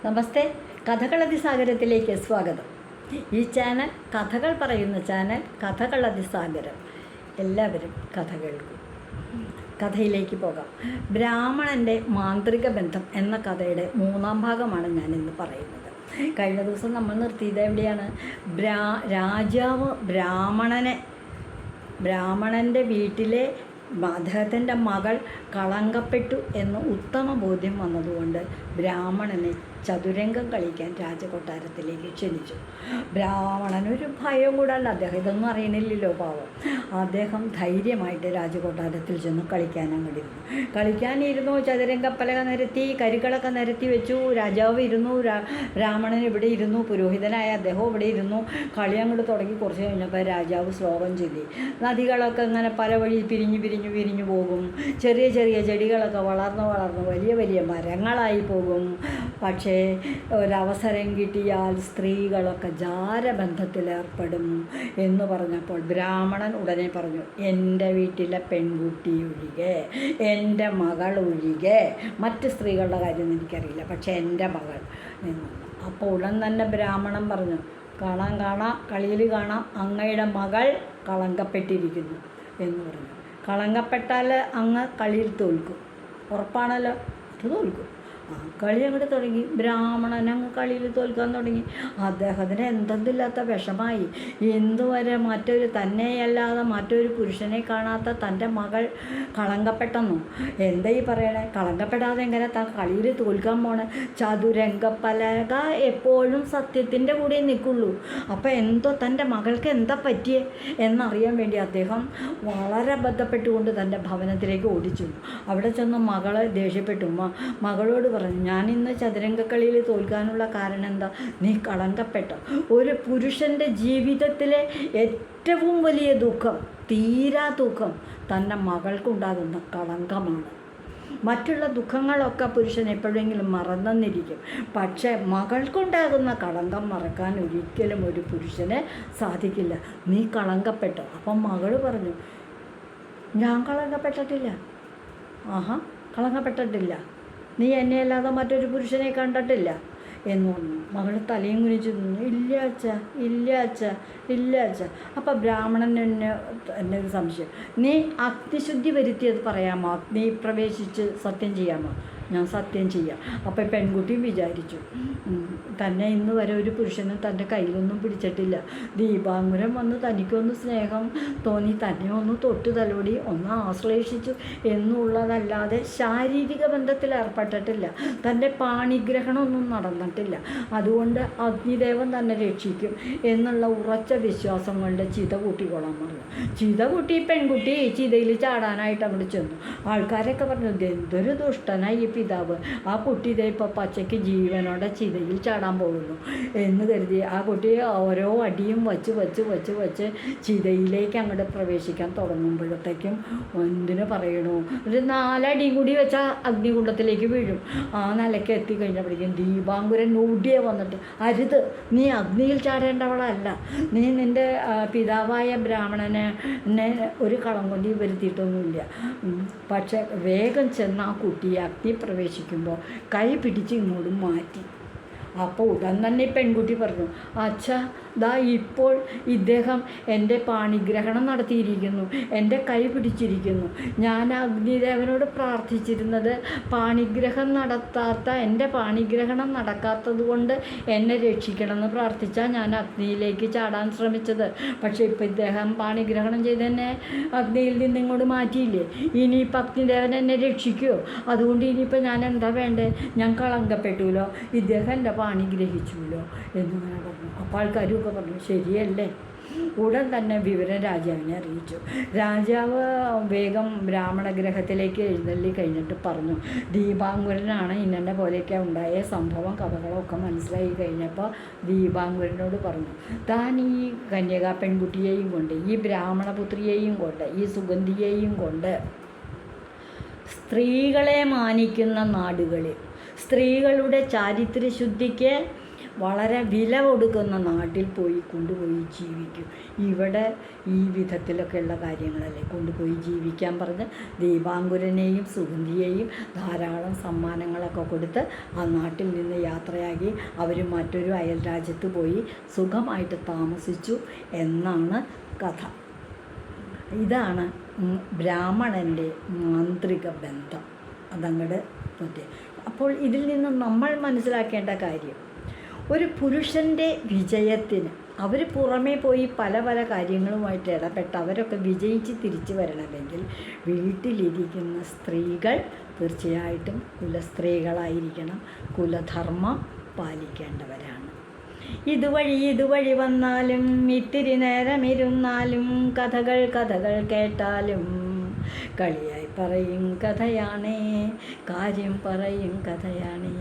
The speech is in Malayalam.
നമസ്തേ, കഥകളതിസാഗരത്തിലേക്ക് സ്വാഗതം. ഈ ചാനൽ കഥകൾ പറയുന്ന ചാനൽ കഥകളതിസാഗരം. എല്ലാവരും കഥ കേൾക്കും. കഥയിലേക്ക് പോകാം. ബ്രാഹ്മണൻ്റെ മാന്ത്രിക ബന്ധം എന്ന കഥയുടെ 3-ാം ഭാഗമാണ് ഞാനിന്ന് പറയുന്നത്. കഴിഞ്ഞ ദിവസം നമ്മൾ നിർത്തിയത് എവിടെയാണ്? രാജാവ് ബ്രാഹ്മണൻ്റെ വീട്ടിലെ അദ്ദേഹത്തിൻ്റെ മകൾ കളങ്കപ്പെട്ടു എന്ന് ഉത്തമ ബോധ്യം വന്നതുകൊണ്ട് ബ്രാഹ്മണനെ ചതുരംഗം കളിക്കാൻ രാജകൊട്ടാരത്തിലേക്ക് ക്ഷണിച്ചു. ബ്രാഹ്മണനൊരു ഭയം കൂടാണ്ട്, അദ്ദേഹം ഇതൊന്നും അറിയണില്ലല്ലോ പാവം. അദ്ദേഹം ധൈര്യമായിട്ട് രാജകൊട്ടാരത്തിൽ ചെന്ന് കളിക്കാനിരുന്നു. ചതുരംഗപ്പലക നിരത്തി, കരികളൊക്കെ നിരത്തി വെച്ചു. രാജാവ് ഇരുന്നു, ബ്രാഹ്മണൻ ഇവിടെ ഇരുന്നു, പുരോഹിതനായ അദ്ദേഹം ഇവിടെ ഇരുന്നു. കളി അങ്ങോട്ട് തുടങ്ങി. കുറച്ച് കഴിഞ്ഞപ്പോൾ രാജാവ് ശ്ലോകം ചൊല്ലി. നദികളൊക്കെ ഇങ്ങനെ പല വഴി പിരിഞ്ഞു പോകും. ചെറിയ ചെറിയ ചെടികളൊക്കെ വളർന്ന് വലിയ വലിയ മരങ്ങളായി പോകും. പക്ഷേ ഒരവസരം കിട്ടിയാൽ സ്ത്രീകളൊക്കെ ജാരബന്ധത്തിലേർപ്പെടും എന്ന് പറഞ്ഞപ്പോൾ ബ്രാഹ്മണൻ ഉടനെ പറഞ്ഞു, എൻ്റെ വീട്ടിലെ പെൺകുട്ടി ഒഴികെ, എൻ്റെ മകൾ ഒഴികെ, മറ്റ് സ്ത്രീകളുടെ കാര്യം എനിക്കറിയില്ല, പക്ഷേ എൻ്റെ മകൾ എന്ന്. അപ്പോൾ ഉടൻ തന്നെ ബ്രാഹ്മണൻ പറഞ്ഞു, കാണാം കളിയിൽ കാണാം, അങ്ങയുടെ മകൾ കളങ്കപ്പെട്ടിരിക്കുന്നു എന്ന് പറഞ്ഞു. കളങ്കപ്പെട്ടാൽ അങ്ങ് കളിയിൽ തോൽക്കും, ഉറപ്പാണല്ലോ. അത് തോൽക്കും. കളി അങ്ങോട്ട് തുടങ്ങി. ബ്രാഹ്മണൻ അങ്ങ് കളിയിൽ തോൽക്കാൻ തുടങ്ങി. അദ്ദേഹത്തിന് എന്തെന്നില്ലാത്ത വിഷമായി. എന്തുവരെ തന്നെയല്ലാതെ മറ്റൊരു പുരുഷനെ കാണാത്ത തൻ്റെ മകൾ കളങ്കപ്പെട്ടെന്നോ? എന്താ ഈ പറയണേ? കളങ്കപ്പെടാതെ എങ്ങനെ താൻ കളിയിൽ തോൽക്കാൻ പോണേ? ചതുരംഗപ്പലക എപ്പോഴും സത്യത്തിൻ്റെ കൂടെ നിൽക്കുള്ളൂ. അപ്പോൾ തൻ്റെ മകൾക്ക് എന്താ പറ്റിയേ എന്നറിയാൻ വേണ്ടി അദ്ദേഹം വളരെ ബന്ധപ്പെട്ടുകൊണ്ട് തൻ്റെ ഭവനത്തിലേക്ക് ഓടിച്ചു. അവിടെ ചെന്ന് മകളെ ദേഷ്യപ്പെട്ടു. മകളോട് പറഞ്ഞു, ഞാനിന്ന് ചതുരംഗക്കളിയിൽ തോൽക്കാനുള്ള കാരണം എന്താ? നീ കളങ്കപ്പെട്ട. ഒരു പുരുഷൻ്റെ ജീവിതത്തിലെ ഏറ്റവും വലിയ ദുഃഖം, തീരാ ദുഃഖം തൻ്റെ മകൾക്കുണ്ടാകുന്ന കളങ്കമാണ്. മറ്റുള്ള ദുഃഖങ്ങളൊക്കെ പുരുഷൻ എപ്പോഴെങ്കിലും മറന്നെന്നിരിക്കും, പക്ഷേ മകൾക്കുണ്ടാകുന്ന കളങ്കം മറക്കാൻ ഒരിക്കലും ഒരു പുരുഷന് സാധിക്കില്ല. നീ കളങ്കപ്പെട്ടു. അപ്പം മകൾ പറഞ്ഞു, ഞാൻ കളങ്കപ്പെട്ടിട്ടില്ല. കളങ്കപ്പെട്ടിട്ടില്ല. നീ എന്നെയല്ലാതെ മറ്റൊരു പുരുഷനെ കണ്ടിട്ടില്ല എന്ന് പറഞ്ഞു. മകൾ തലയും കുനിച്ചു നിന്നു. ഇല്ല അച്ഛ. അപ്പം ബ്രാഹ്മണൻ എന്നെ ഒരു സംശയം, നീ അഗ്നിശുദ്ധി വരുത്തിയത് പറയാമോ? അഗ്നി പ്രവേശിച്ച് സത്യം ചെയ്യാമോ? ഞാൻ സത്യം ചെയ്യാം. അപ്പോൾ പെൺകുട്ടിയും വിചാരിച്ചു, തന്നെ ഇന്ന് വരെ ഒരു പുരുഷനും തൻ്റെ കയ്യിലൊന്നും പിടിച്ചിട്ടില്ല. ദീപാങ്കുരം വന്ന് തനിക്കൊന്ന് സ്നേഹം തോന്നി, തന്നെ ഒന്ന് തൊട്ട് തലോടി ഒന്ന് ആശ്ലേഷിച്ചു എന്നുള്ളതല്ലാതെ ശാരീരിക ബന്ധത്തിൽ ഏർപ്പെട്ടിട്ടില്ല. തൻ്റെ പാണിഗ്രഹണമൊന്നും നടന്നിട്ടില്ല. അതുകൊണ്ട് അഗ്നിദേവൻ തന്നെ രക്ഷിക്കും എന്നുള്ള ഉറച്ച വിശ്വാസം കൊണ്ട് ചിത കൂട്ടിക്കൊള്ളാൻ പറഞ്ഞു. ചിത കൂട്ടി പെൺകുട്ടി ചിതയിൽ ചാടാനായിട്ട് അങ്ങോട്ട് ചെന്നു. ആൾക്കാരൊക്കെ പറഞ്ഞു, എന്തൊരു ദുഷ്ടനായി ഈ പിതാവ്, ആ കുട്ടി ഇതേ ഇപ്പോൾ പച്ചയ്ക്ക് ജീവനോടെ ചിതയിൽ ചാടാൻ പോകുന്നു എന്ന് കരുതി ആ കുട്ടിയെ ഓരോ അടിയും വച്ച് ചിതയിലേക്ക് അങ്ങോട്ട് പ്രവേശിക്കാൻ തുടങ്ങുമ്പോഴത്തേക്കും എന്തിനു പറയണു, ഒരു 4 അടിയും കൂടി വെച്ചാൽ അഗ്നികുണ്ഡത്തിലേക്ക് വീഴും. ആ നിലയ്ക്ക് എത്തിക്കഴിഞ്ഞപ്പോഴേക്കും ദീപാങ്കുരൻ ഓടിയെ വന്നിട്ട്, അരുത്, നീ അഗ്നിയിൽ ചാടേണ്ടവളല്ല. നീ നിൻ്റെ പിതാവായ ബ്രാഹ്മണനെ ഒരു കളം കൊണ്ട് വരുത്തിയിട്ടൊന്നുമില്ല. പക്ഷെ വേഗം ചെന്ന് ആ കുട്ടിയെ അഗ്നി പ്രവേശിക്കുമ്പോൾ കൈ പിടിച്ച് ഇങ്ങോട്ട് മാറ്റി. അപ്പോൾ ഉടൻ തന്നെ പെൺകുട്ടി പറഞ്ഞു, അച്ഛാ, ദാ ഇപ്പോൾ ഇദ്ദേഹം എൻ്റെ പാണിഗ്രഹണം നടത്തിയിരിക്കുന്നു, എൻ്റെ കൈ പിടിച്ചിരിക്കുന്നു. ഞാൻ അഗ്നിദേവനോട് പ്രാർത്ഥിച്ചിരുന്നത് എൻ്റെ പാണിഗ്രഹണം നടക്കാത്തത് കൊണ്ട് എന്നെ രക്ഷിക്കണമെന്ന് പ്രാർത്ഥിച്ചാൽ ഞാൻ അഗ്നിയിലേക്ക് ചാടാൻ ശ്രമിച്ചത്. പക്ഷേ ഇപ്പോൾ ഇദ്ദേഹം പാണിഗ്രഹണം ചെയ്ത് എന്നെ അഗ്നിയിൽ നിന്ന് ഇങ്ങോട്ട് മാറ്റിയില്ലേ, ഇനിയിപ്പോൾ അഗ്നിദേവൻ എന്നെ രക്ഷിക്കുമോ? അതുകൊണ്ട് ഇനിയിപ്പോൾ ഞാൻ എന്താ വേണ്ടേ? ഞാൻ കളങ്കപ്പെട്ടുല്ലോ, ഇദ്ദേഹം എൻ്റെ പാണിഗ്രഹിച്ചുല്ലോ എന്നിങ്ങനെ പറഞ്ഞു. അപ്പോൾ ആൾക്കാരും ഒക്കെ പറഞ്ഞു, ശരിയല്ലേ. ഉടൻ തന്നെ വിവരം രാജാവിനെ അറിയിച്ചു. രാജാവ് വേഗം ബ്രാഹ്മണഗ്രഹത്തിലേക്ക് എഴുന്നള്ളി കഴിഞ്ഞിട്ട് പറഞ്ഞു, ദീപാങ്കുരനാണ് ഇന്നെ പോലെയൊക്കെ ഉണ്ടായ സംഭവം, കഥകളൊക്കെ മനസ്സിലായി കഴിഞ്ഞപ്പോൾ ദീപാങ്കുരനോട് പറഞ്ഞു, താൻ ഈ കന്യകാ പെൺകുട്ടിയെയും കൊണ്ട്, ഈ ബ്രാഹ്മണപുത്രിയെയും കൊണ്ട്, ഈ സുഗന്ധിയെയും കൊണ്ട് സ്ത്രീകളെ മാനിക്കുന്ന നാടുകളിൽ, സ്ത്രീകളുടെ ചാരിത്രശുദ്ധിക്ക് വളരെ വില കൊടുക്കുന്ന നാട്ടിൽ കൊണ്ടുപോയി ജീവിക്കും. ഇവിടെ ഈ വിധത്തിലൊക്കെയുള്ള കാര്യങ്ങളല്ലേ കൊണ്ടുപോയി ജീവിക്കാൻ പറഞ്ഞ് ദീപാങ്കുരനെയും സുഗന്ധിയെയും ധാരാളം സമ്മാനങ്ങളൊക്കെ കൊടുത്ത് ആ നാട്ടിൽ നിന്ന് യാത്രയാക്കി അവർ മറ്റൊരു അയൽ രാജ്യത്ത് പോയി സുഖമായിട്ട് താമസിച്ചു എന്നാണ് കഥ. ഇതാണ് ബ്രാഹ്മണൻ്റെ മാന്ത്രിക ബന്ധം. അതങ്ങട് പറ്റി. അപ്പോൾ ഇതിൽ നിന്ന് നമ്മൾ മനസ്സിലാക്കേണ്ട കാര്യം, ഒരു പുരുഷൻ്റെ വിജയത്തിന് അവർ പുറമേ പോയി പല പല കാര്യങ്ങളുമായിട്ട് ഇടപെട്ട് അവരൊക്കെ വിജയിച്ച് തിരിച്ചു വരണമെങ്കിൽ വീട്ടിലിരിക്കുന്ന സ്ത്രീകൾ തീർച്ചയായിട്ടും കുലസ്ത്രീകളായിരിക്കണം, കുലധർമ്മം പാലിക്കേണ്ടവരാണ്. ഇതുവഴി വന്നാലും ഇത്തിരി നേരമിരുന്നാലും കഥകൾ കേട്ടാലും കളിയായി പറയും കഥയാണേ, കാര്യം പറയും കഥയാണേ.